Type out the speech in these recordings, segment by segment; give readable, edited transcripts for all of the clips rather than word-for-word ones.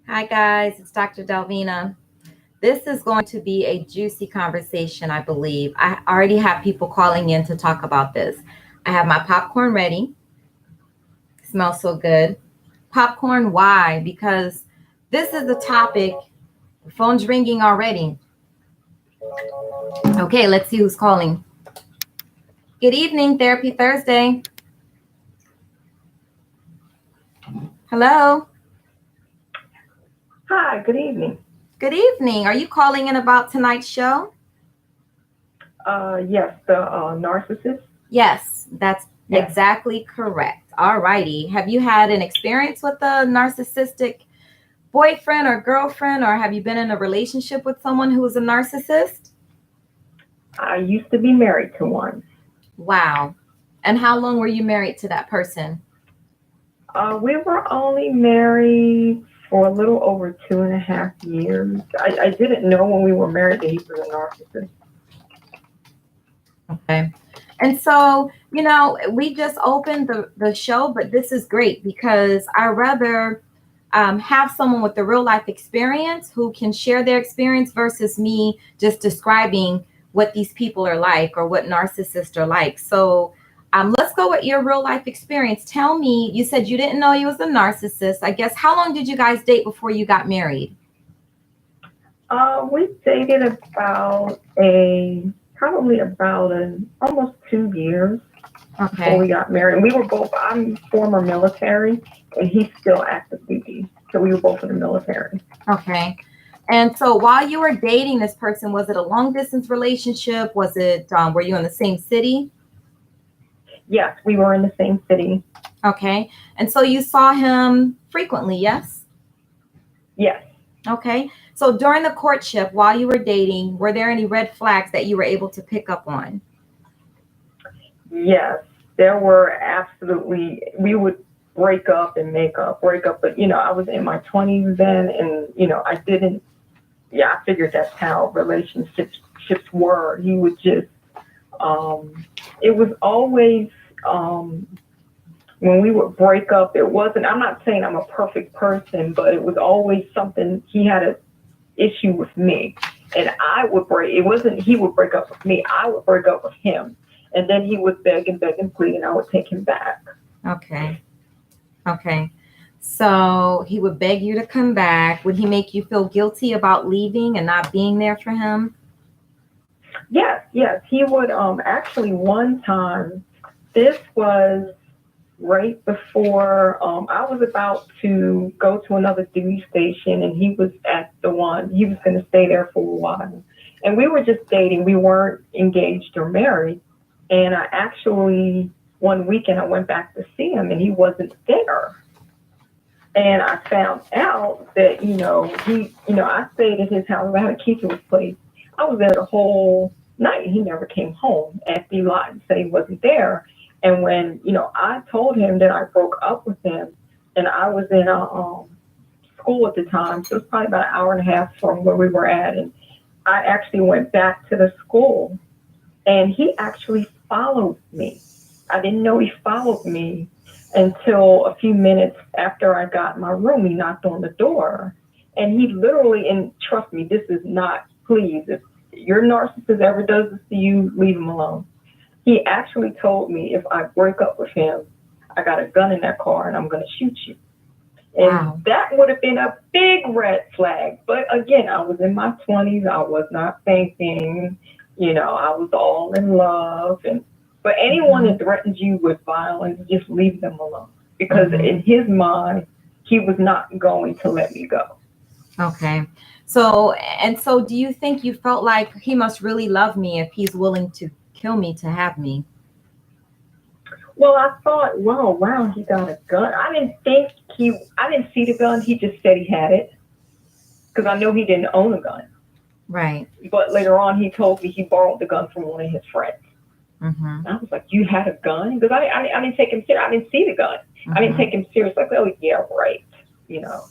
Hi, guys. It's Dr. Delvena. This is going to be a juicy conversation, I believe. I already have people calling in to talk about this. I have my popcorn ready. Smells so good. Popcorn, why? Because this is the topic. The phone's ringing already. Okay, let's see who's calling. Good evening, Therapy Thursday. Hello. Hi, good evening. Good evening. Are you calling in about tonight's show? Yes, the narcissist. Yes, that's Yes. exactly correct. All righty. Have you had an experience with a narcissistic boyfriend or girlfriend, or have you been in a relationship with someone who was a narcissist? I used to be married to one. Wow. And how long were you married to that person? We were only married for a little over 2.5 years. I didn't know when we were married that he was a narcissist. Okay. And so, we just opened the show, but this is great because I rather have someone with the real life experience who can share their experience versus me just describing what these people are like or what narcissists are like. So let's go with your real life experience. Tell me, you said you didn't know he was a narcissist. I guess, how long did you guys date before you got married? We dated probably about almost 2 years before we Okay. got married. And we were both, I'm former military and he's still active duty. So we were both in the military. Okay. And so while you were dating this person, was it a long distance relationship? Was it, were you in the same city? Yes, we were in the same city. Okay. And so you saw him frequently, yes? Yes. Okay. So during the courtship, while you were dating, were there any red flags that you were able to pick up on? Yes, there were absolutely. We would break up and make up, break up. But I was in my 20s then, and I didn't. Yeah, I figured that's how relationships were. He would just. It was always when we would break up. It wasn't. I'm not saying I'm a perfect person, but it was always something. He had an issue with me, and I would break. It wasn't he would break up with me. I would break up with him. And then he would beg and plead, and I would take him back. Okay. Okay. So he would beg you to come back. Would he make you feel guilty about leaving and not being there for him? Yes, yes. He would actually one time, this was right before I was about to go to another duty station and he was at the one. He was gonna stay there for a while. And we were just dating. We weren't engaged or married. And I actually one weekend I went back to see him and he wasn't there. And I found out that, I stayed at his house. I had a key to his place. I was there the whole night. He never came home after he lied and said he wasn't there. And when, I told him that I broke up with him and I was in a school at the time. So it was probably about an hour and a half from where we were at. And I actually went back to the school and he actually followed me. I didn't know he followed me until a few minutes after I got in my room. He knocked on the door and he literally, and trust me, this is not, please, if your narcissist ever does this to you, leave him alone. He actually told me if I break up with him, I got a gun in that car and I'm going to shoot you. Wow. And that would have been a big red flag. But again, I was in my 20s. I was not thinking, I was all in love. And but anyone Mhm. that threatens you with violence, just leave them alone. Because Mhm. in his mind, he was not going to let me go. Okay. So do you think you felt like he must really love me if he's willing to kill me to have me? Well, I thought, wow, he got a gun. I didn't see the gun. He just said he had it because I know he didn't own a gun. Right. But later on, he told me he borrowed the gun from one of his friends. Mm-hmm. And I was like, you had a gun? Because I didn't take him serious. I didn't see the gun. I didn't Mm-hmm. take him serious. Like, oh, yeah, right. You know.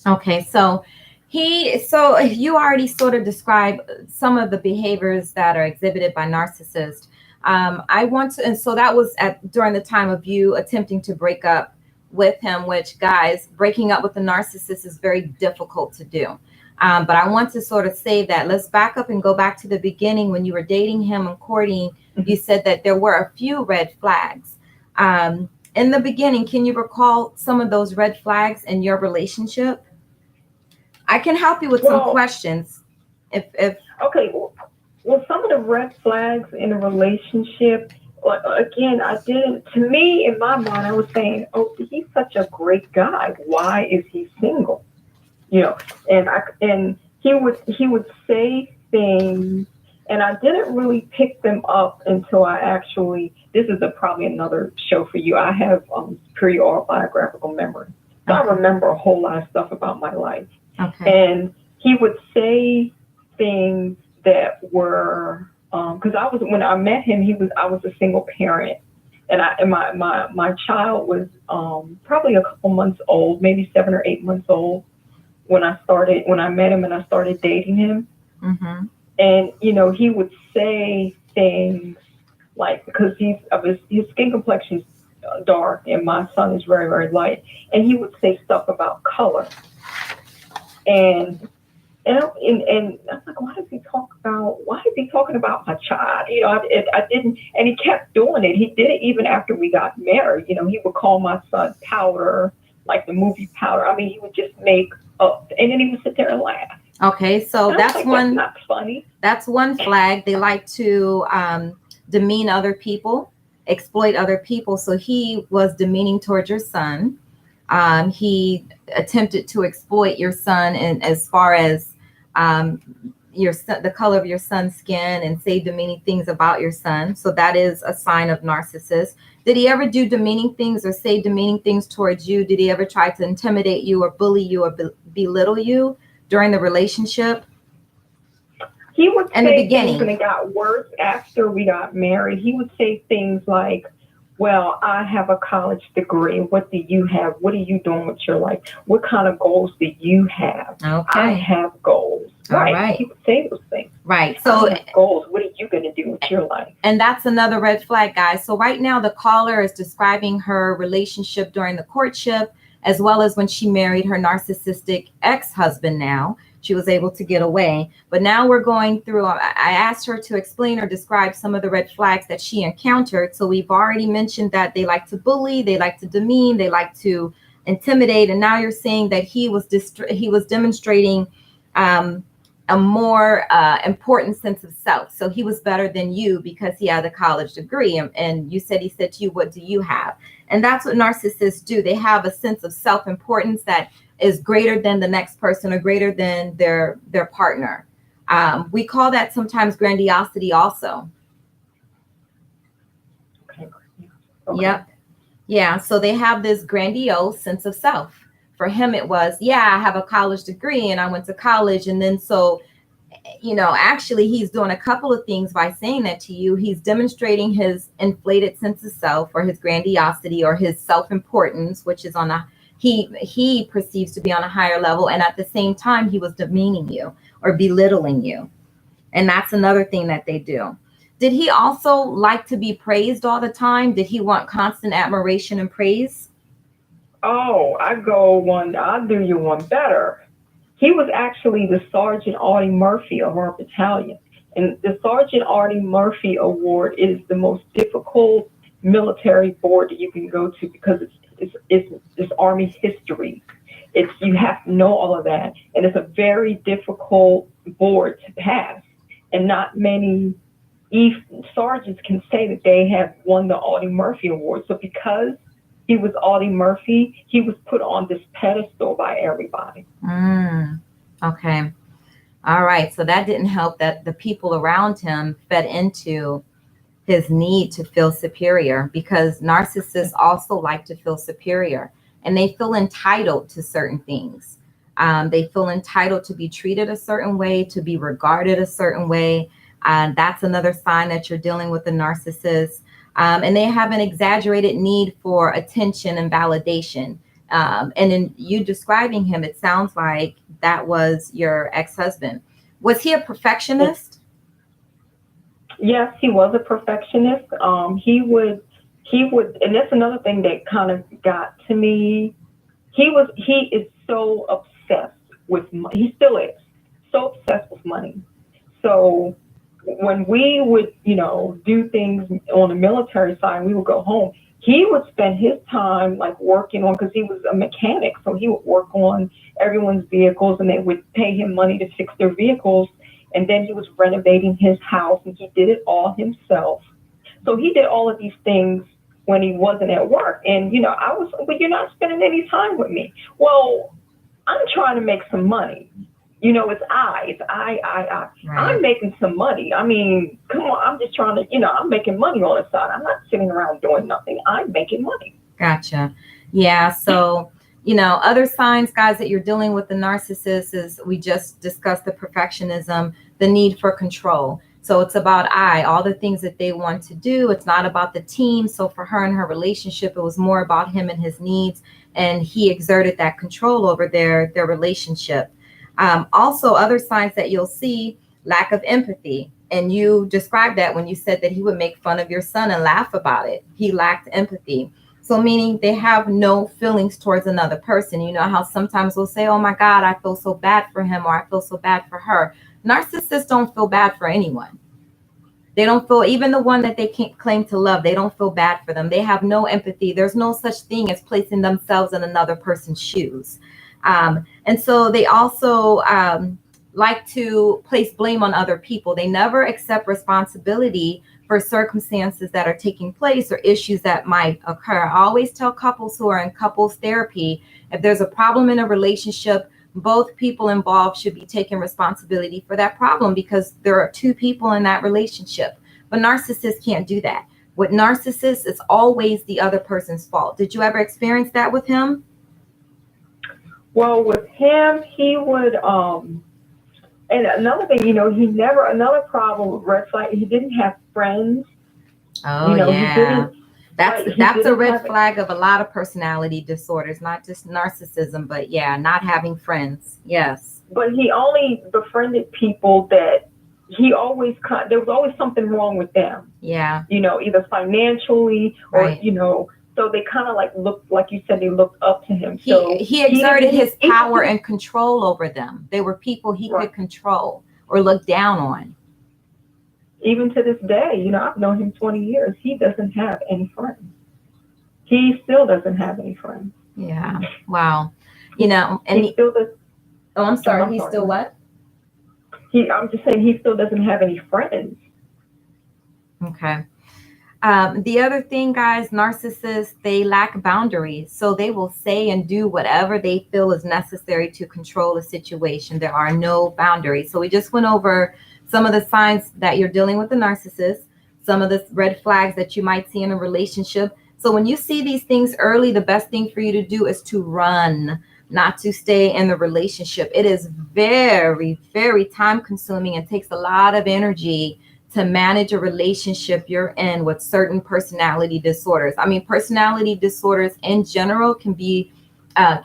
Okay, so you already sort of described some of the behaviors that are exhibited by narcissists. I want to, and so that was at during the time of you attempting to break up with him, which, guys, breaking up with a narcissist is very difficult to do. But I want to sort of say that let's back up and go back to the beginning when you were dating him and courting. You said that there were a few red flags. In the beginning, can you recall some of those red flags in your relationship? I can help you with some Well, questions. If okay. Well, some of the red flags in a relationship, again, I didn't, to me, in my mind, I was saying, oh, he's such a great guy. Why is he single? You know, and he would say things, and I didn't really pick them up until I actually, this is probably another show for you. I have superior autobiographical memory. So I okay, remember a whole lot of stuff about my life. okay, And he would say things that were because I was when I met him, I was a single parent, and my child was probably a couple months old, maybe 7 or 8 months old when I met him and I started dating him. mm-hmm, And he would say things like, because he's of his skin complexion is dark and my son is very, very light, and he would say stuff about color. And I was like, why is he talking about my child? I didn't, and he kept doing it. He did it even after we got married. He would call my son Powder, like the movie Powder. I mean, he would just make up, and then he would sit there and laugh. okay. So And I was that's like, that's one. not funny. That's one flag. They like to demean other people, exploit other people. So he was demeaning towards your son. He attempted to exploit your son, and as far as um, the color of your son's skin, and say demeaning things about your son. So that is a sign of narcissist. Did he ever do demeaning things or say demeaning things towards you? Did he ever try to intimidate you or bully you or belittle you during the relationship He would in the say things, and beginning? it got worse after we got married. He would say things like, well, I have a college degree. What do you have? What are you doing with your life? What kind of goals do you have? I Okay. have goals. All Right. right. He would say those things. Right. I So, have goals. What are you going to do with your life? and that's another red flag, guys. So right now the caller is describing her relationship during the courtship, as well as when she married her narcissistic ex-husband. Now she was able to get away, but now we're going through, I asked her to explain or describe some of the red flags that she encountered. So we've already mentioned that they like to bully, they like to demean, they like to intimidate, and now you're saying that he was demonstrating um, a more important sense of self. So he was better than you because he had a college degree. And you said, he said to you, what do you have? And that's what narcissists do. They have a sense of self-importance that is greater than the next person or greater than their partner. We call that sometimes grandiosity also. Okay. Okay. Yep. Yeah. So they have this grandiose sense of self. For him, it was, yeah, I have a college degree and I went to college. And then so actually he's doing a couple of things by saying that to you. He's demonstrating his inflated sense of self or his grandiosity or his self-importance, which is on a he perceives to be on a higher level. And at the same time, he was demeaning you or belittling you. And that's another thing that they do. Did he also like to be praised all the time? Did he want constant admiration and praise? Oh, I'll do you one better. He was actually the Sergeant Artie Murphy of our battalion. And the Sergeant Artie Murphy Award is the most difficult military board that you can go to because it's Army history. You have to know all of that, and it's a very difficult board to pass. And not many sergeants can say that they have won the Artie Murphy Award. So because he was Artie Murphy, he was put on this pedestal by everybody. Okay. All right. So that didn't help that the people around him fed into his need to feel superior, because narcissists also like to feel superior and they feel entitled to certain things. They feel entitled to be treated a certain way, to be regarded a certain way. That's another sign that you're dealing with a narcissist. And they have an exaggerated need for attention and validation. And in you describing him, it sounds like that was your ex-husband. Was he a perfectionist? Yes, he was a perfectionist. he would, and that's another thing that kind of got to me. He is so obsessed with he still is so obsessed with money. So when we would, do things on the military side, we would go home. He would spend his time like working on, because he was a mechanic, so he would work on everyone's vehicles, and they would pay him money to fix their vehicles. And then he was renovating his house, and he did it all himself. So he did all of these things when he wasn't at work. And, I was, but you're not spending any time with me. Well, I'm trying to make some money. It's I. Right. I'm making some money. I mean, come on. I'm just trying to, I'm making money on the side. I'm not sitting around doing nothing. I'm making money. Gotcha. Yeah. So, other signs, guys, that you're dealing with the narcissist is, we just discussed the perfectionism, the need for control. So it's about all the things that they want to do. It's not about the team. So for her and her relationship, it was more about him and his needs. And he exerted that control over their relationship. Also, other signs that you'll see: lack of empathy. And you described that when you said that he would make fun of your son and laugh about it. He lacked empathy. So meaning they have no feelings towards another person. You know how sometimes we'll say, oh my God, I feel so bad for him, or I feel so bad for her. Narcissists don't feel bad for anyone. They don't feel, even the one that they can't claim to love, they don't feel bad for them. They have no empathy. There's no such thing as placing themselves in another person's shoes. And so they also like to place blame on other people. They never accept responsibility for circumstances that are taking place or issues that might occur. I always tell couples who are in couples therapy, if there's a problem in a relationship, both people involved should be taking responsibility for that problem, because there are two people in that relationship. But narcissists can't do that. With narcissists, it's always the other person's fault. Did you ever experience that with him? Well, with him, he would, and another thing, another problem with red flag, he didn't have friends. Oh, He yeah. didn't, That's a red flag of a lot of personality disorders, not just narcissism, but yeah, not having friends. Yes. But he only befriended people that there was always something wrong with them. Yeah. Either financially or, Right. So they kind of like looked, like you said, they looked up to him. He exerted his power and control over them. They were people he could control or look down on. Even to this day, I've known him 20 years. He doesn't have any friends. He still doesn't have any friends. Yeah. Wow. And he still does. Oh, I'm sorry. He's still what? I'm just saying he still doesn't have any friends. Okay. The other thing, guys, narcissists, they lack boundaries. So they will say and do whatever they feel is necessary to control a situation. There are no boundaries. So we just went over some of the signs that you're dealing with the narcissist, some of the red flags that you might see in a relationship. So when you see these things early, the best thing for you to do is to run, not to stay in the relationship. It is very, very time consuming and takes a lot of energy to manage a relationship you're in with certain personality disorders. I mean, personality disorders in general can be a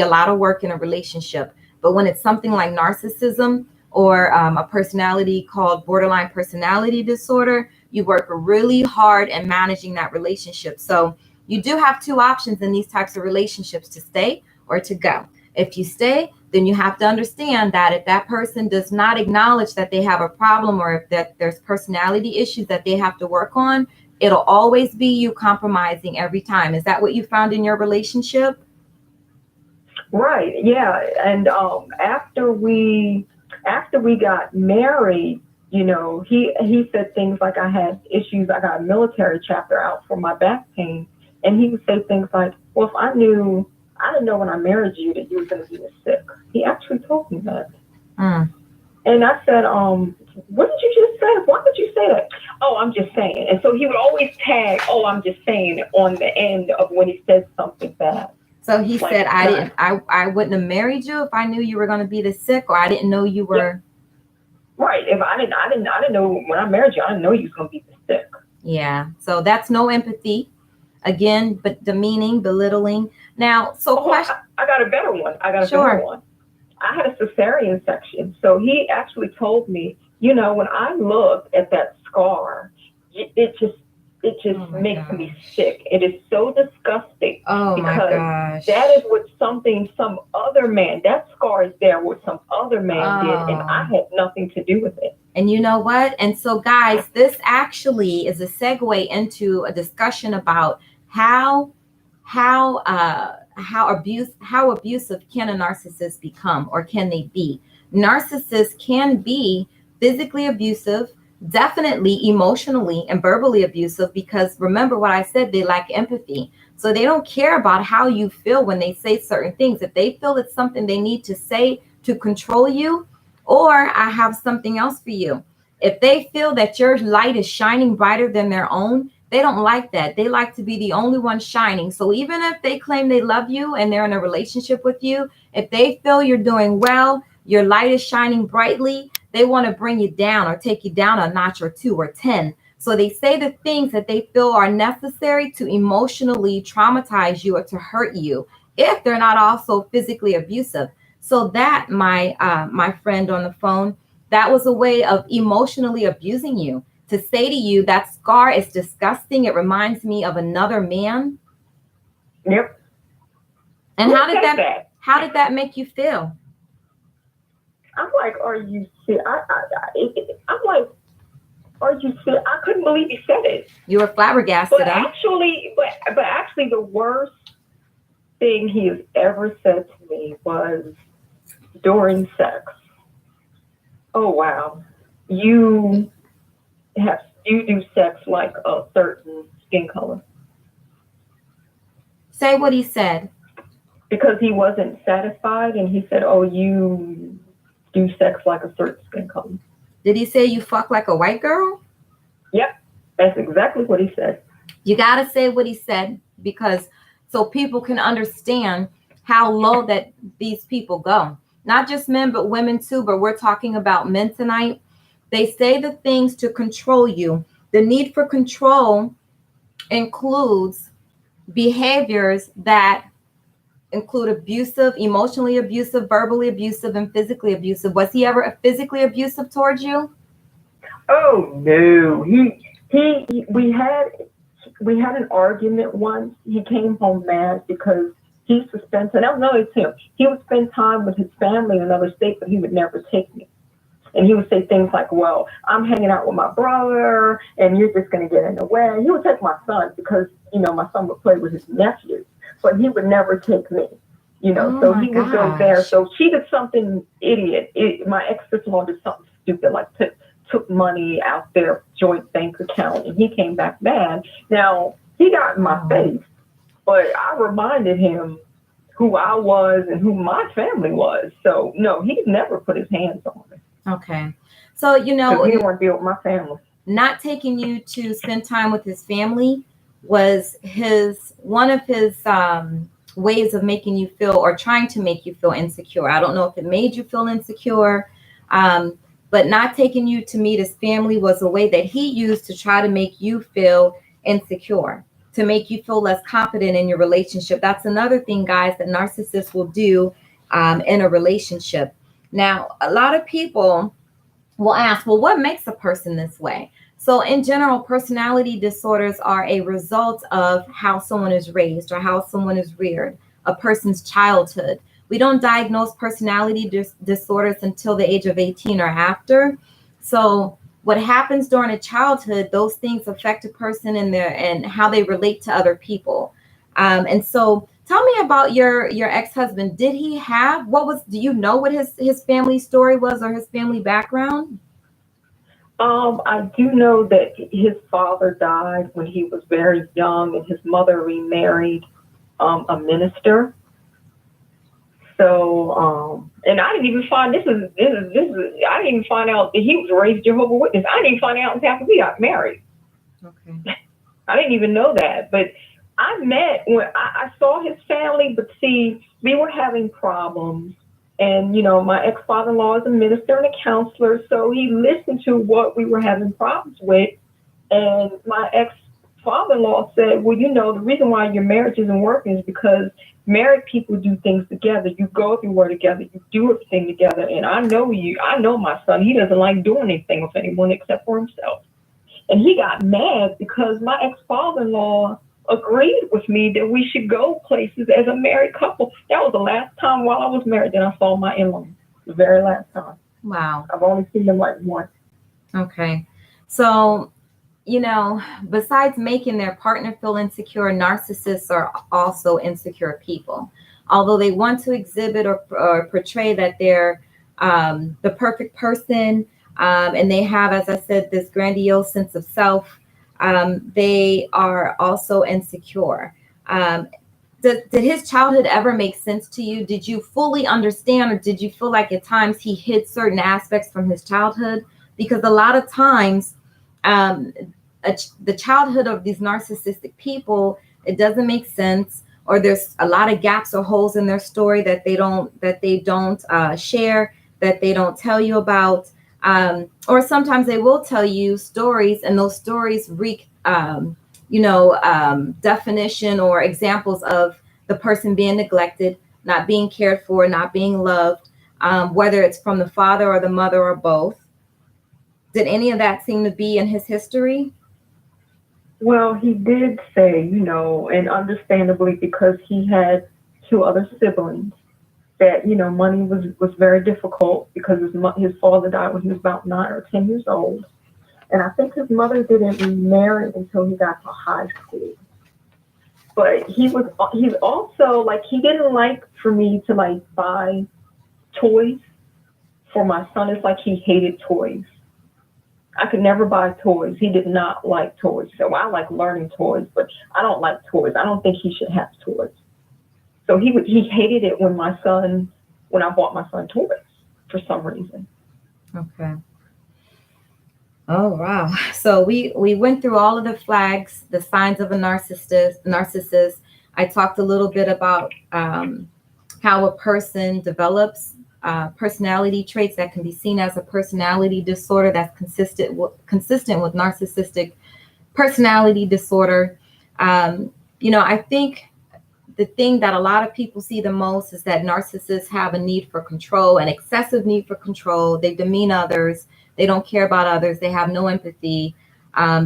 lot of work in a relationship. But when it's something like narcissism or a personality called borderline personality disorder, you work really hard in managing that relationship. So you do have two options in these types of relationships: to stay or to go. If you stay, then you have to understand that if that person does not acknowledge that they have a problem, or if that there's personality issues that they have to work on, it'll always be you compromising every time. Is that what you found in your relationship? Right. Yeah. And after we got married, he said things like, I had issues. I got a military chapter out for my back pain, and he would say things like, well, if I didn't know when I married you that you were going to be this sick. He actually told me that. And I said, what did you just say? Why did you say that? Oh, I'm just saying. And so he would always tag, oh, I'm just saying, on the end of when he said something bad. So he said, I wouldn't have married you if I knew you were going to be this sick, or I didn't know you were. Yeah. Right. If I didn't know when I married you, I didn't know you was going to be this sick. Yeah. So that's no empathy. Again, but demeaning, belittling. Now, so I got a better one. Better one. I had a cesarean section. So he actually told me, when I looked at that scar, it it just Oh my makes me gosh. sick. It is so disgusting Oh my because that is gosh. what something some other man, that scar is there what some other man did, and I Oh. had nothing to do with it. And you know what? And so, guys, this actually is a segue into a discussion about how how abusive can a narcissist become, or can they be? Narcissists can be physically abusive, definitely emotionally and verbally abusive, because remember what I said, they lack empathy. So they don't care about how you feel when they say certain things. If they feel it's something they need to say to control you, or I have something else for you. If they feel that your light is shining brighter than their own, they don't like that. They like to be the only one shining. So even if they claim they love you and they're in a relationship with you, if they feel you're doing well, your light is shining brightly, they want to bring you down or take you down a notch or two or 10. So they say the things that they feel are necessary to emotionally traumatize you or to hurt you, if they're not also physically abusive. So that, my friend on the phone, that was a way of emotionally abusing you, to say to you that scar is disgusting. It reminds me of another man. Yep. And Who said that? how did that make you feel? I'm like, are you serious? I'm like, are you serious? I couldn't believe he said it. You were But flabbergasted, huh? actually, but actually, the worst thing he has ever said to me was during sex. Oh wow, you you do sex like a certain skin color, Say what he said. because he wasn't satisfied, and he said, oh, you do sex like a certain skin color. Did he say you fuck like a white girl? Yep, that's exactly what he said. You got to say what he said, because so people can understand how low that these people go. Not just men, but women too. But we're talking about men tonight. They say the things to control you. The need for control includes behaviors that include abusive, emotionally abusive, verbally abusive, and physically abusive. Was he ever physically abusive towards you? Oh no, we had an argument once. He came home mad because he used to spend, and I don't know, it's him. He would spend time with his family in another state, but he would never take me. And he would say things like, well, I'm hanging out with my brother and you're just going to get in the way. He would take my son because, my son would play with his nephews, but he would never take me. Oh So my he would go there. gosh. So she did something idiot. My ex-sister-in-law did something stupid, like took money out their joint bank account, and he came back mad. Now, he got in my Oh, face, but I reminded him who I was and who my family was. So, no, he's never put his hands on me okay. So, because he didn't want to deal with my family. not taking you to spend time with his family was his one of his ways of making you feel, or trying to make you feel insecure. I don't know if it made you feel insecure, um, but not taking you to meet his family was a way that he used to try to make you feel insecure, to make you feel less confident in your relationship. That's another thing, guys, that narcissists will do in a relationship. Now, a lot of people will ask, well, what makes a person this way? So, in general, personality disorders are a result of how someone is raised or how someone is reared, a person's childhood. We don't diagnose personality disorders until the age of 18 or after. So, what happens during a childhood, those things affect a person and their and how they relate to other people. And so, tell me about your ex-husband. Did he have what was? Do you know what his family story was, or his family background? I do know that his father died when he was very young, and his mother remarried a minister. So, and I didn't even find I didn't even find out that he was raised Jehovah's Witness. I didn't even find out until after we got married. Okay. I didn't even know that. But I met when I saw his family, but see, we were having problems. And, my ex father in law is a minister and a counselor. So he listened to what we were having problems with. And my ex father in law said, well, the reason why your marriage isn't working is because married people do things together. You go everywhere together. You do everything together. And I know my son. He doesn't like doing anything with anyone except for himself. And he got mad because my ex-father-in-law agreed with me that we should go places as a married couple. That was the last time while I was married that I saw my in-laws. The very last time. Wow. I've only seen them like once. Okay. So, besides making their partner feel insecure, narcissists are also insecure people. Although they want to exhibit or portray that they're the perfect person, and they have, as I said, this grandiose sense of self, they are also insecure. Um, did his childhood ever make sense to you? Did you fully understand, or did you feel like at times he hid certain aspects from his childhood? Because a lot of times, um, the childhood of these narcissistic people, it doesn't make sense, or there's a lot of gaps or holes in their story that they don't share, that they don't tell you about, or sometimes they will tell you stories, and those stories wreak definition or examples of the person being neglected, not being cared for, not being loved, whether it's from the father or the mother or both. Did any of that seem to be in his history? Well, he did say, and understandably because he had two other siblings, that money was very difficult because his father died when he was about 9 or 10 years old, and I think his mother didn't remarry until he got to high school. But he's also like, he didn't like for me to like buy toys for my son. It's like he hated toys. I could never buy toys. He did not like toys. So I like learning toys, but I don't like toys. I don't think he should have toys. So he hated it when I bought my son toys for some reason. Okay. Oh wow. So we went through all of the flags, the signs of a narcissist. I talked a little bit about how a person develops personality traits that can be seen as a personality disorder that's consistent with narcissistic personality disorder. I think the thing that a lot of people see the most is that narcissists have a need for control, an excessive need for control. They demean others. They don't care about others. They have no empathy.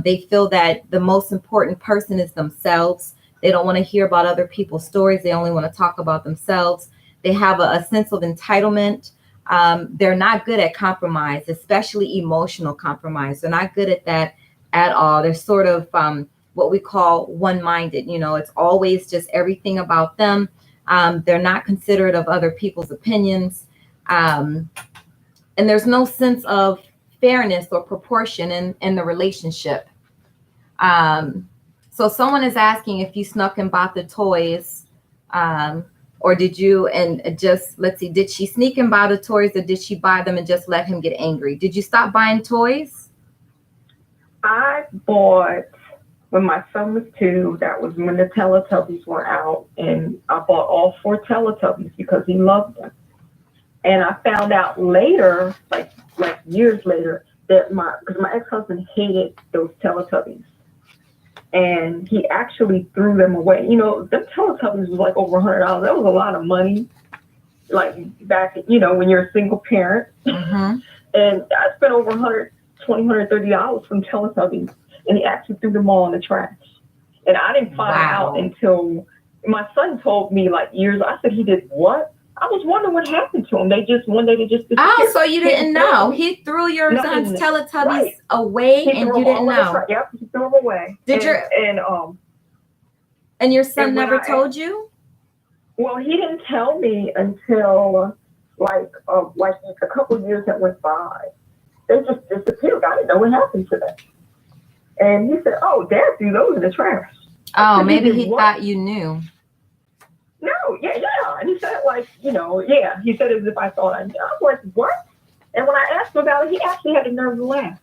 They feel that the most important person is themselves. They don't want to hear about other people's stories. They only want to talk about themselves. They have a sense of entitlement. They're not good at compromise, especially emotional compromise. They're not good at that at all. They're sort of what we call one-minded. It's always just everything about them. They're not considerate of other people's opinions. And there's no sense of fairness or proportion in the relationship. So someone is asking if you snuck and bought the toys, or did you, and just, let's see, did she sneak and buy the toys, or did she buy them and just let him get angry? Did you stop buying toys? I bought, when my son was 2, that was when the Teletubbies were out, and I bought all 4 Teletubbies because he loved them. And I found out later, like years later, that because my ex-husband hated those Teletubbies. And he actually threw them away. Them Teletubbies was like over $100. That was a lot of money. Like back, when you're a single parent. Mm-hmm. And I spent over $120, $130 from Teletubbies. And he actually threw them all in the trash. And I didn't find out until my son told me like years. I said, he did what? I was wondering what happened to them. One day they just disappeared. Oh, so you didn't know. He threw your son's Teletubbies away, and you didn't know. Yep, he threw them away. And your son never told you? Well, he didn't tell me until like a couple of years that went by. They just disappeared. I didn't know what happened to them. And he said, "Oh, Dad threw those in the trash." Oh, maybe he thought you knew. No, yeah. And he said he said it as if I thought I knew. I was like, what? And when I asked him about it, he actually had the nerve to laugh.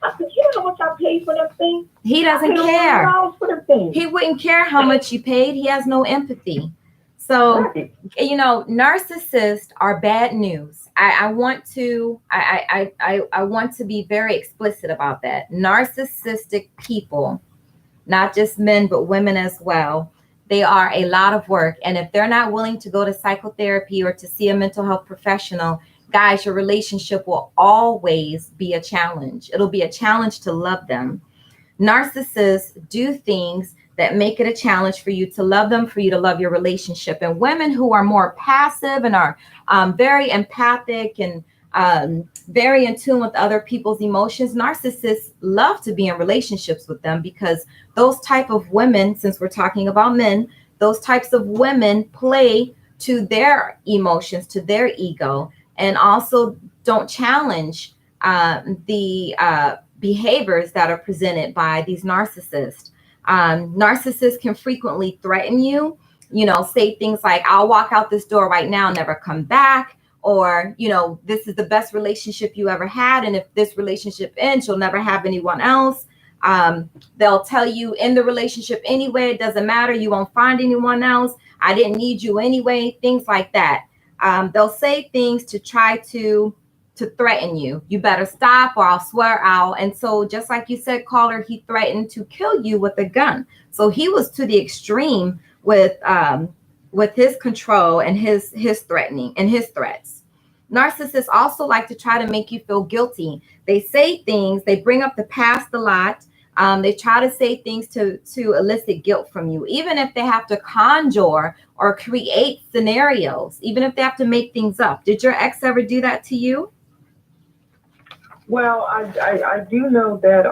I said, you know how much I paid for that thing? He doesn't care. For the thing. He wouldn't care how much you paid. He has no empathy. So, narcissists are bad news. I want to be very explicit about that. Narcissistic people, not just men, but women as well, they are a lot of work. And if they're not willing to go to psychotherapy or to see a mental health professional, guys, your relationship will always be a challenge. It'll be a challenge to love them. Narcissists do things that make it a challenge for you to love them, for you to love your relationship. And women who are more passive and are very empathic and very in tune with other people's emotions, narcissists love to be in relationships with them, because those type of women, since we're talking about men, those types of women play to their emotions, to their ego, and also don't challenge the behaviors that are presented by these narcissists. Narcissists can frequently threaten you, say things like, I'll walk out this door right now, never come back. Or, this is the best relationship you ever had. And if this relationship ends, you'll never have anyone else. They'll tell you in the relationship anyway, it doesn't matter. You won't find anyone else. I didn't need you anyway. Things like that. They'll say things to try to threaten you. You better stop or I'll swear out. And so just like you said, caller, he threatened to kill you with a gun. So he was to the extreme with his control and his threatening and his threats. Narcissists also like to try to make you feel guilty. They say things, they bring up the past a lot. They try to say things to elicit guilt from you, even if they have to conjure or create scenarios, even if they have to make things up. Did your ex ever do that to you? Well, I do know that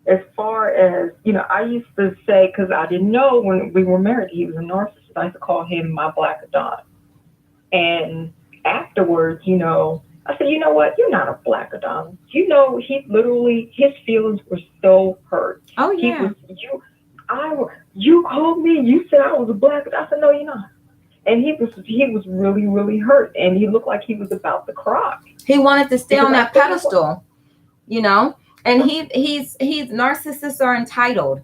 as far as, I used to say, because I didn't know when we were married, he was a narcissist. I used to call him my black Adon. And afterwards, I said, you know what? You're not a black Adon. He literally, his feelings were so hurt. Oh, yeah. You called me, you said I was a black Adon. I said, no, you're not. And he was really, really hurt. And he looked like he was about to cry. He wanted to stay on that pedestal, and he's narcissists are entitled.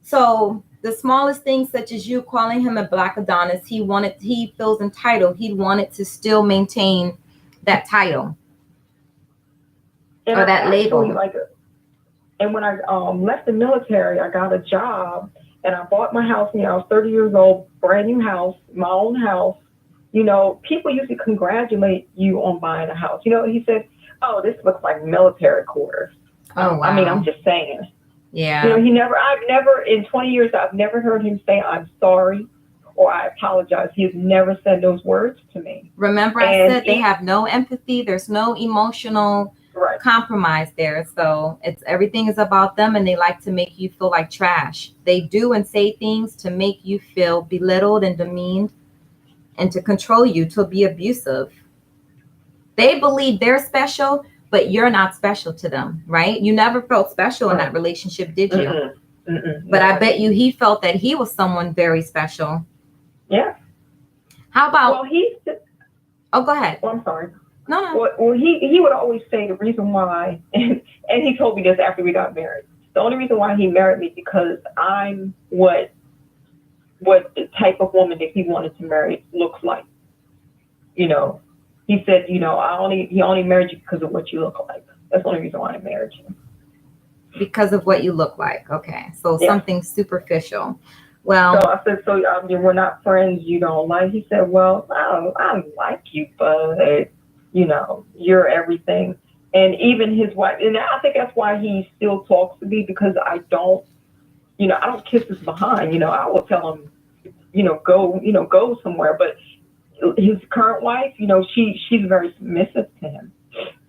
So the smallest things, such as you calling him a black Adonis, he feels entitled. He wanted to still maintain that title or that label. And when I left the military, I got a job and I bought my house. I was 30 years old, brand new house, my own house. People usually congratulate you on buying a house. He said, oh, this looks like military quarters. Oh, wow. I mean, I'm just saying. Yeah. I've never, in 20 years, I've never heard him say, I'm sorry or I apologize. He's never said those words to me. Remember, I said they have no empathy. There's no emotional compromise there. So everything is about them, and they like to make you feel like trash. They do and say things to make you feel belittled and demeaned, and to control you, to be abusive. They believe they're special, but you're not special to them, right? You never felt special in that relationship, did you? But I bet you he felt that he was someone very special. Yeah. How about? Well, go ahead. Well, I'm sorry. No. Well, he would always say the reason why, and he told me this after we got married. The only reason why he married me because I'm what the type of woman that he wanted to marry looks like. He said, he only married you because of what you look like. That's the only reason why I married you. Because of what you look like. Okay. So something superficial. Well, so I said, we're not friends. You don't like. He said, well, I like you, but you're everything. And even his wife, and I think that's why he still talks to me, because I don't kiss his behind. I will tell him, go somewhere. But his current wife, she's very submissive to him,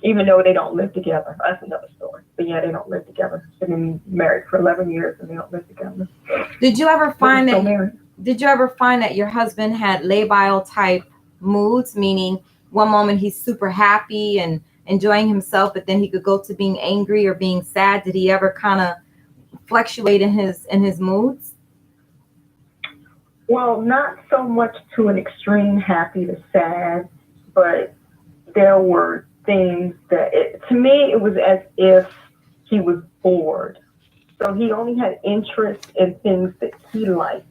even though they don't live together. That's another story. But yeah, they don't live together. They've been married for 11 years and they don't live together. Did you ever find that your husband had labile type moods, meaning one moment he's super happy and enjoying himself, but then he could go to being angry or being sad? Did he ever kind of fluctuate in his moods? Well, not so much to an extreme happy to sad, but there were things that, to me, it was as if he was bored. So he only had interest in things that he liked.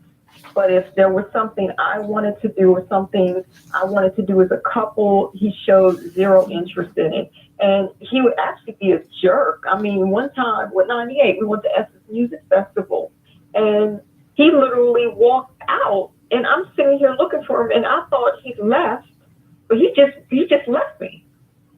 But if there was something I wanted to do or something I wanted to do as a couple, he showed zero interest in it. And he would actually be a jerk. I mean, one time with 98, we went to Essence Music Festival, and he literally walked out, and I'm sitting here looking for him, and I thought he left but he just left me.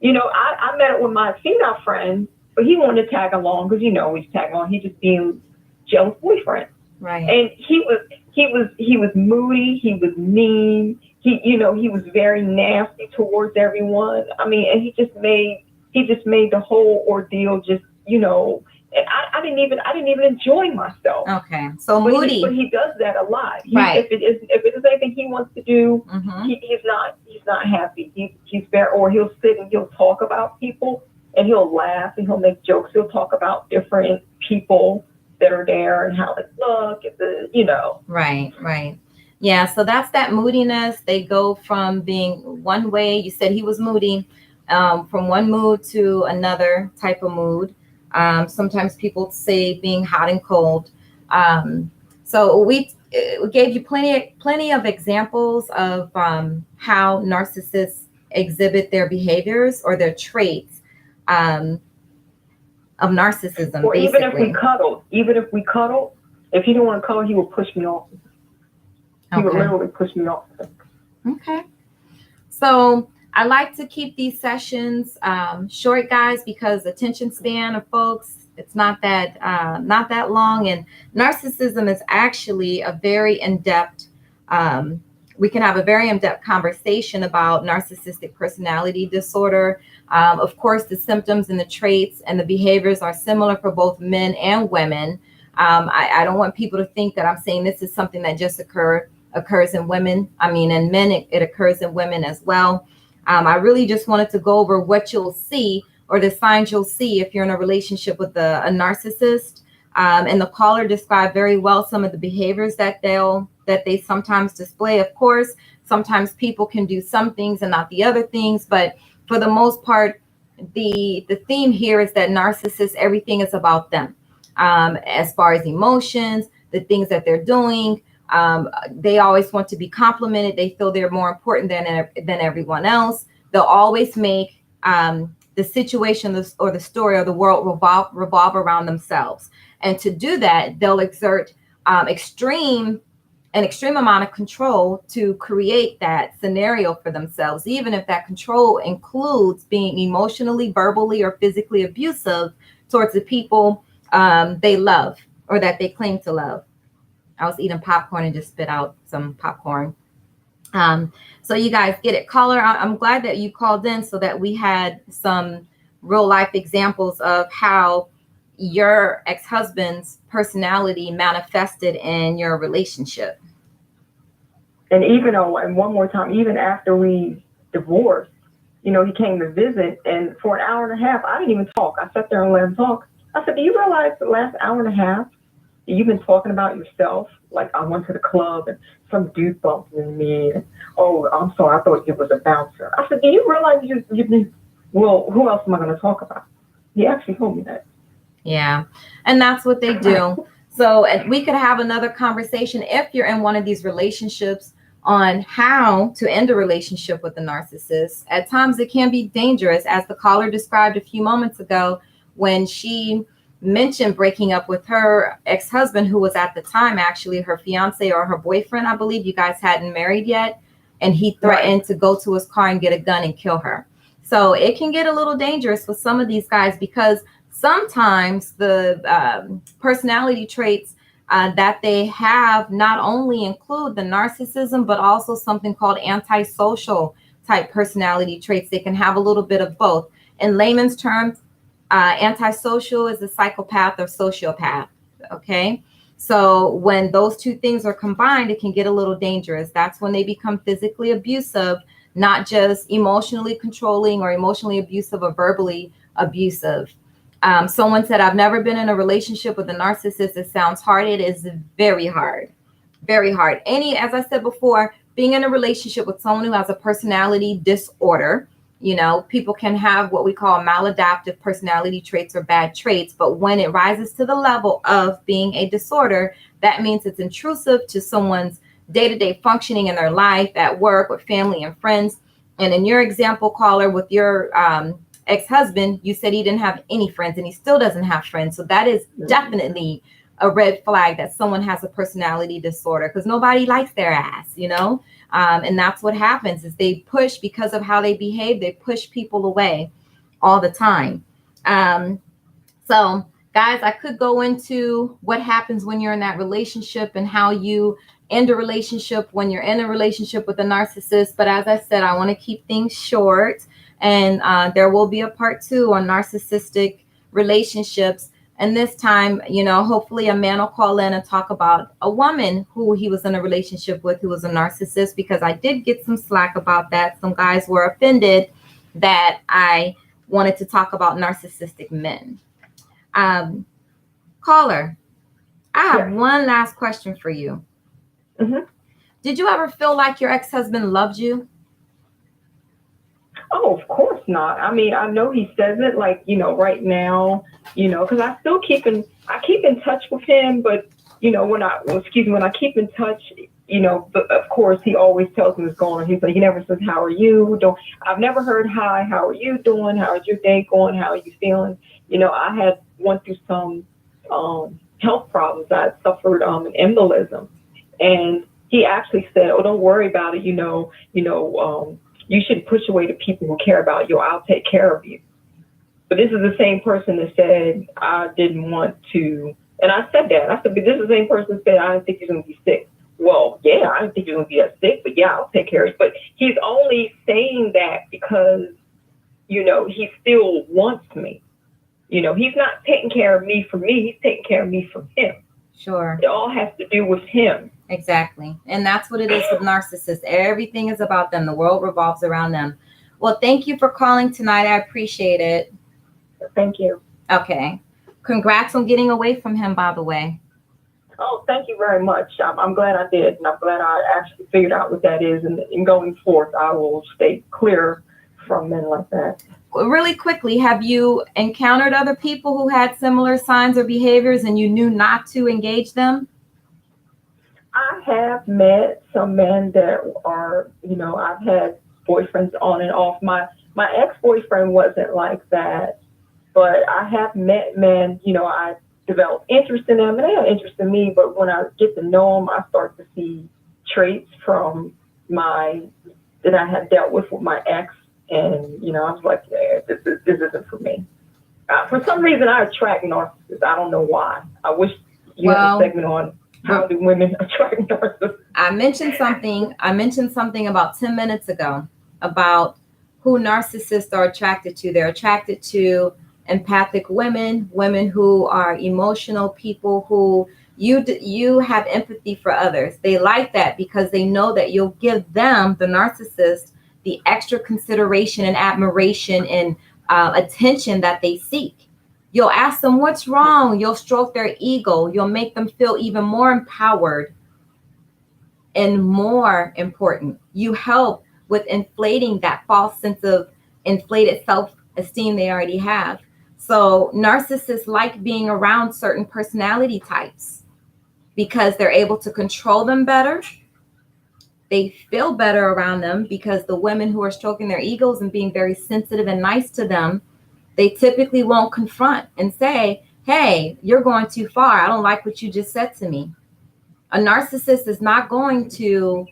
I met up with my female friend, but he wanted to tag along because he's tagging along. He just being jealous boyfriend. Right. And he was moody. He was mean. He was very nasty towards everyone. I mean, and he just made the whole ordeal and I didn't even enjoy myself. Okay. So But moody. he does that a lot. Right. If it is anything he wants to do, Mm-hmm. he's not happy. He's very, or he'll sit and he'll talk about people and he'll laugh and he'll make jokes. He'll talk about different people that are there and how they look and Right, right. Yeah, so that's that moodiness. They go from being one way. You said he was moody, from one mood to another type of mood. Sometimes people say being hot and cold. So we gave you plenty of examples of how narcissists exhibit their behaviors or their traits um, of narcissism, Or even if we basically. cuddle, if he didn't want to cuddle, he would push me off. He would Okay. literally push me off. Okay. So I like to keep these sessions short, guys, because attention span of folks, it's not that long, and narcissism is actually a very in-depth. Um, we can have a very in-depth conversation about narcissistic personality disorder. Of course, the symptoms and the traits and the behaviors are similar for both men and women. I don't want people to think that I'm saying this is something that just occurs in women. I mean, in men, it occurs in women as well. I really just wanted to go over what you'll see or the signs you'll see if you're in a relationship with a narcissist. And the caller described very well some of the behaviors that they sometimes display. Of course, sometimes people can do some things and not the other things, but for the most part, the theme here is that narcissists, everything is about them. As far as emotions, the things that they're doing, they always want to be complimented. They feel they're more important than everyone else. They'll always make the situation or the story or the world revolve around themselves. And to do that, they'll exert an extreme amount of control to create that scenario for themselves, even if that control includes being emotionally, verbally, or physically abusive towards the people they love or that they claim to love. I was eating popcorn and just spit out some popcorn. So you guys get it. Caller, I'm glad that you called in so that we had some real life examples of how your ex-husband's personality manifested in your relationship. And and one more time, even after we divorced, he came to visit, and for an hour and a half, I didn't even talk. I sat there and let him talk. I said, "Do you realize the last hour and a half you've been talking about yourself? Like, I went to the club and some dude bumped into me. And, oh, I'm sorry, I thought it was a bouncer." I said, "Do you realize you've been? Well, who else am I going to talk about?" He actually told me that. Yeah, and that's what they do. So we could have another conversation if you're in one of these relationships on how to end a relationship with a narcissist. At times it can be dangerous, as the caller described a few moments ago when she mentioned breaking up with her ex-husband, who was at the time actually her fiance or her boyfriend. I believe you guys hadn't married yet. And he threatened to go to his car and get a gun and kill her. So it can get a little dangerous with some of these guys because sometimes the personality traits that they have not only include the narcissism, but also something called antisocial type personality traits. They can have a little bit of both. In layman's terms, antisocial is a psychopath or sociopath. Okay. So when those two things are combined, it can get a little dangerous. That's when they become physically abusive, not just emotionally controlling or emotionally abusive or verbally abusive. Someone said, "I've never been in a relationship with a narcissist. It sounds hard." It is very hard, very hard. As I said before, being in a relationship with someone who has a personality disorder, people can have what we call maladaptive personality traits or bad traits. But when it rises to the level of being a disorder, that means it's intrusive to someone's day-to-day functioning in their life, at work, with family and friends. And in your example, caller, with your ex-husband, you said he didn't have any friends and he still doesn't have friends. So that is definitely a red flag that someone has a personality disorder, because nobody likes their ass, And that's what happens is they push because of how they behave. They push people away all the time. So, guys, I could go into what happens when you're in that relationship and how you end a relationship when you're in a relationship with a narcissist. But as I said, I want to keep things short. And there will be a part 2 on narcissistic relationships. And this time, hopefully a man will call in and talk about a woman who he was in a relationship with who was a narcissist, because I did get some slack about that. Some guys were offended that I wanted to talk about narcissistic men. Caller, I have one last question for you. Mm-hmm. Did you ever feel like your ex-husband loved you? Oh, of course not. I mean, I know he says it like, right now, because I still I keep in touch with him, but, when I keep in touch, but of course he always tells me what's going on. He never says, how are you? I've never heard, hi, how are you doing? How's your day going? How are you feeling? I had went through some health problems. I had suffered an embolism, and he actually said, oh, don't worry about it. You should push away the people who care about you. I'll take care of you. But this is the same person that said, I didn't want to. And I said that. I said, but this is the same person that said, I didn't think you're going to be sick. Well, yeah, I didn't think you're going to be that sick, but yeah, I'll take care of you. But he's only saying that because, he still wants me. He's not taking care of me for me. He's taking care of me for him. Sure. It all has to do with him. Exactly. And that's what it is with narcissists. Everything is about them. The world revolves around them. Well, thank you for calling tonight. I appreciate it. Thank you. Okay. Congrats on getting away from him, by the way. Oh, thank you very much. I'm glad I did. And I'm glad I actually figured out what that is. And going forth, I will stay clear from men like that. Really quickly, have you encountered other people who had similar signs or behaviors and you knew not to engage them? I have met some men that are, I've had boyfriends on and off. My ex-boyfriend wasn't like that, but I have met men, I developed interest in them and they have interest in me. But when I get to know them, I start to see traits from that I had dealt with my ex. And, I was like, yeah, this isn't for me. For some reason, I attract narcissists. I don't know why. I wish you had a segment on how do women attract narcissists. I mentioned something about 10 minutes ago about who narcissists are attracted to. They're attracted to empathic women who are emotional people who you have empathy for others. They like that because they know that you'll give them, the narcissist, the extra consideration and admiration and attention that they seek. You'll ask them what's wrong. You'll stroke their ego. You'll make them feel even more empowered and more important. You help with inflating that false sense of inflated self-esteem they already have. So narcissists like being around certain personality types because they're able to control them better. They feel better around them because the women who are stroking their egos and being very sensitive and nice to them, they typically won't confront and say, hey, you're going too far. I don't like what you just said to me. A narcissist is not going to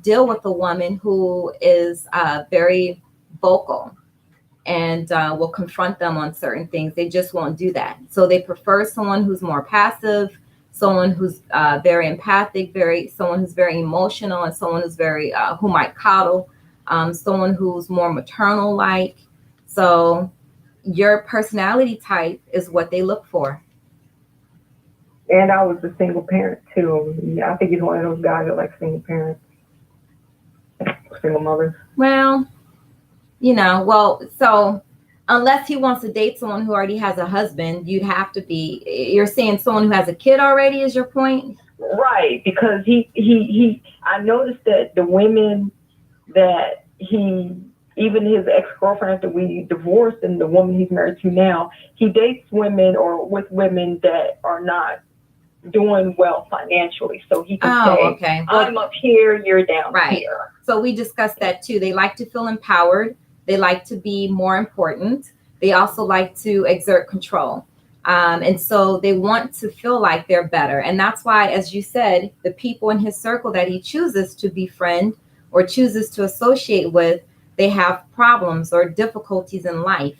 deal with a woman who is very vocal and will confront them on certain things. They just won't do that. So they prefer someone who's more passive, someone who's very empathic, someone who's very emotional, and someone who's very who might coddle, someone who's more maternal-like. So your personality type is what they look for. And I was a single parent too. Yeah, I think he's one of those guys that like single parents, single mothers. Well, so unless he wants to date someone who already has a husband, you're saying someone who has a kid already is your point? Right, because I noticed that the women that even his ex-girlfriend after we divorced and the woman he's married to now, he dates women or with women that are not doing well financially. So he can say, okay, I'm up here, you're down here. So we discussed that too. They like to feel empowered. They like to be more important. They also like to exert control. And so they want to feel like they're better. And that's why, as you said, the people in his circle that he chooses to befriend or chooses to associate with, they have problems or difficulties in life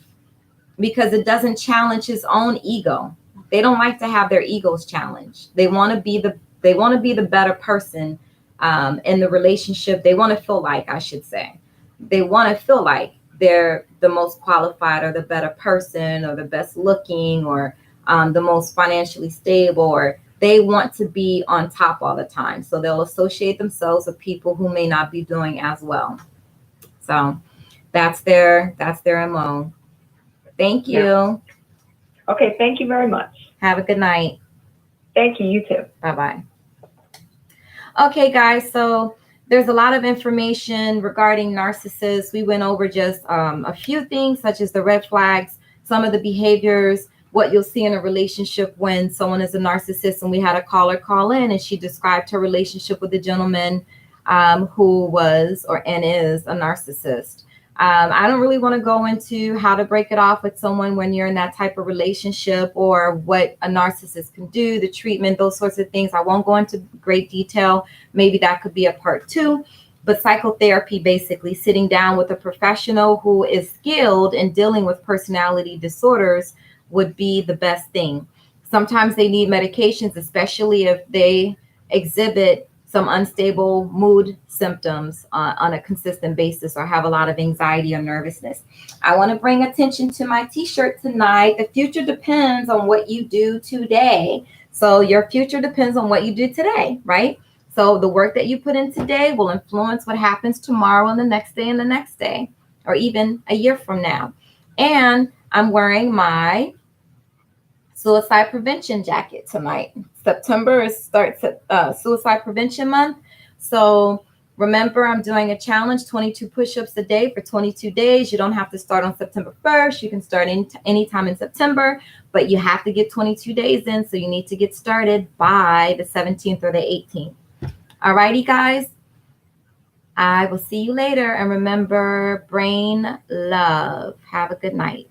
because it doesn't challenge his own ego. They don't like to have their egos challenged. They want to be the better person in the relationship. They want to feel like, I should say, they want to feel like they're the most qualified or the better person or the best looking or the most financially stable, or they want to be on top all the time. So they'll associate themselves with people who may not be doing as well. So that's their MO. Thank Yeah. you. Okay. Thank you very much. Have a good night. Thank you. You too. Bye bye. Okay, guys. So there's a lot of information regarding narcissists. We went over just a few things, such as the red flags, some of the behaviors, what you'll see in a relationship when someone is a narcissist. And we had a caller call in, and she described her relationship with a gentleman who was or and is a narcissist. I don't really want to go into how to break it off with someone when you're in that type of relationship or what a narcissist can do, the treatment, those sorts of things. I won't go into great detail. Maybe that could be a part two. But psychotherapy, basically sitting down with a professional who is skilled in dealing with personality disorders, would be the best thing. Sometimes they need medications, especially if they exhibit some unstable mood symptoms on a consistent basis or have a lot of anxiety or nervousness. I want to bring attention to my t-shirt tonight. The future depends on what you do today. So your future depends on what you do today, right? So the work that you put in today will influence what happens tomorrow and the next day and the next day, or even a year from now. And I'm wearing my suicide prevention jacket tonight. September starts Suicide Prevention Month. So remember, I'm doing a challenge, 22 push-ups a day for 22 days. You don't have to start on September 1st. You can start anytime in September, but you have to get 22 days in. So you need to get started by the 17th or the 18th. All righty, guys. I will see you later. And remember, brain love. Have a good night.